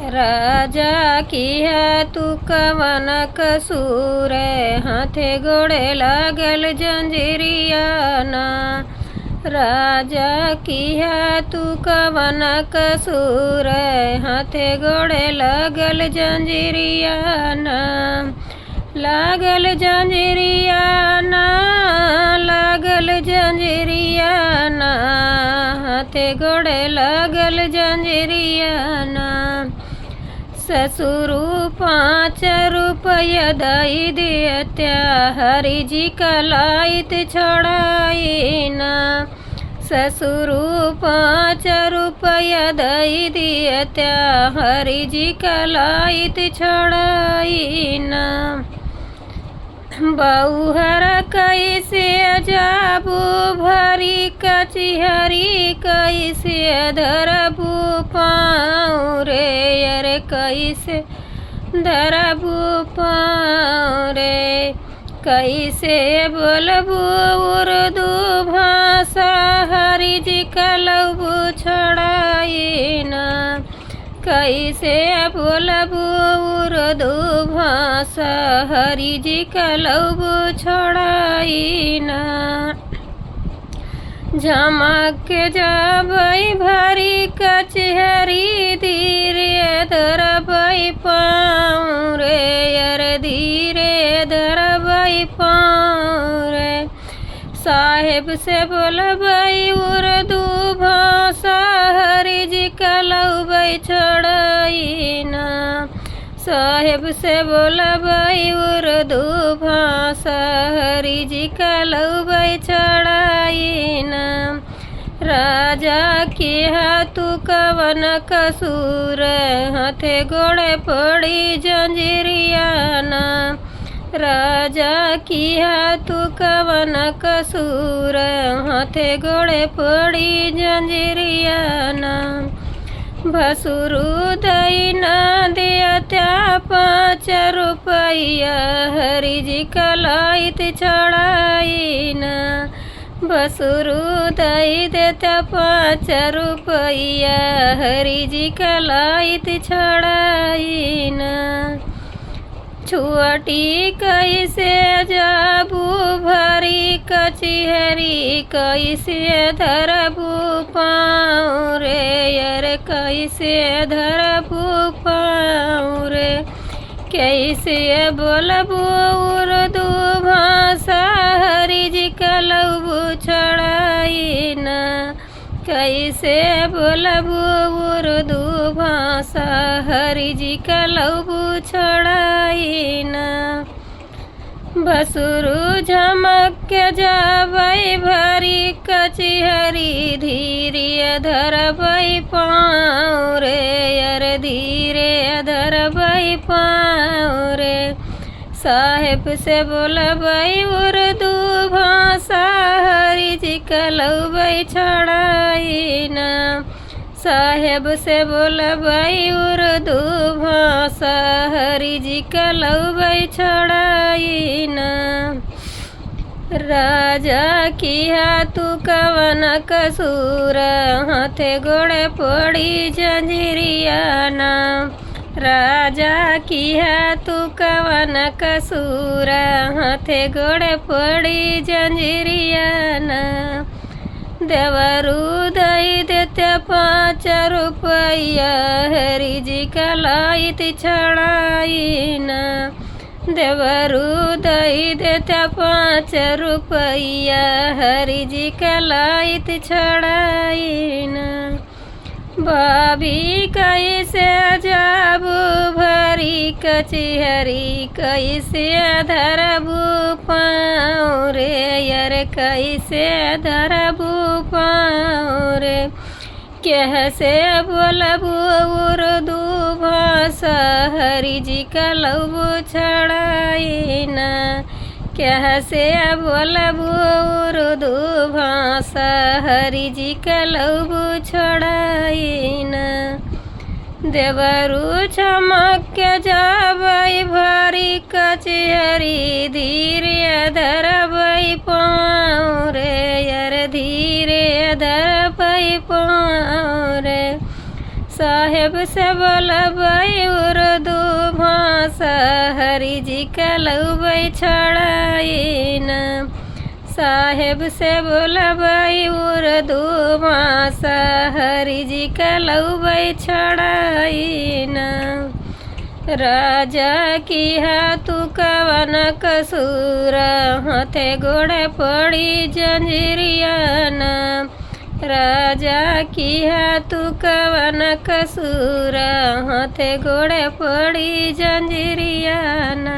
राजा किया तू कवन कसूर, हाथे गोड़े लागल जंजीरिया ना। राजा किया तू कवन कसूर, हाथे गोड़े लागल जंजीरिया ना। लागल जंजीरिया ना, लागल जंजीरिया ना, हाथे गोड़े लागल जंजीरिया ना। ससुरु 5 रुपया दई देत्या, हरि जी का लाइत छोड़ाई ना। ससुरु 5 रुपया दई देत्या, हरि जी का लाइत छोड़ाई ना। बहुहर कैसे जाबू भरी कचिहरी, कैसे धरबू पाँव रे, अरे कैसे धरबू पाँव रे। कैसे बोलबू उर्दू भाषा, हरि जी का लबू छोड़ाई ना। कैसे बोलबू उर्दू भाषा, हरि जी का लबू छोड़ाई ना। झमक जाबई भरी कचहरी, धीरे धरबई पाँव रे, अरे धीरे धरबई पाँव रे। साहेब से बोलबई उर्दू भाषा, हरि जी का लबई छोड़ाई ना। साहेब से बोलबई उर्दू भाषा, हरि जी का लबई छोड़ाई ना। राजा किया तू कवन कसूर, हाथे गोड़े पड़ी जंजीरिया ना। राजा किया तू कवन कसूर, हाथे गोड़े पड़ी जंजीरिया ना। भसुरु दई ना देत्या 5 रुपया, हरि जी का लाइत छोड़ाई ना। भसुरु दई देत्या 5 रुपया, हरि जी का लाइत छोड़ाई ना। छुअटी कैसे जाबू भरी कचिहरी, कैसे धरबू पाँव रे, अरे कैसे धरबू पाँव रे। कैसे बोलबू उर्दू भाषा, हरि जी का लबू छोड़ाई ना। कैसे बोलबू उर्दू भाषा, हरि जी का लबू छोड़ाई ना। भसुरु झमक जाबई भरी कचिहरी, धीरे धरबई पाँव रे, अरे धीरे धरबई पाँव रे। साहेब से बोलबई उर्दू भाषा, हरि जी का लबई छोड़ाई ना। साहेब से बोलबई उर्दू भाषा, हरि जी का लबई छोड़ाई ना। राजा किया तू कवन कसूर, हाथे गोड़े पड़ी जंजीरिया ना। राजा किया तू कवन कसूर, हाथे गोड़े पड़ी जंजीरिया ना। देवरु दई देत्या 5 रुपया, हरि जी का लाइत छोड़ाई ना। देवरु दई देत्या 5 रुपया, हरि जी का लाइत छोड़ाई ना। भाभी कैसे जाबू भरी कचिहरी, कैसे धरबू पाँव रे, अरे कैसे धरबू पाँव रे। कैसे बोलबू उर्दू भाषा, हरि जी का लबू छोड़ाई ना। कैसे बोलबू उर्दू भाषा, हरि जी का लबू छोड़ाई ना। देवरु चमक जाबई भरी कचहरी, धीरे धरबई पाँव रे, अरे धीरे धरबई पाँव रे। साहेब से बोलबै उर्दू भाषा हरि जी का लौबै छड़ाइन। साहेब से बोलबै उर्दू भाषा हरि जी का लौबै छड़ाइन। राजा की हाथू कवन कसूर हाथे गोड़े पड़ी जंजीरियाना। राजा की हाथू कवन कसूर हाथे गोड़े पड़ी जंजीरियाना।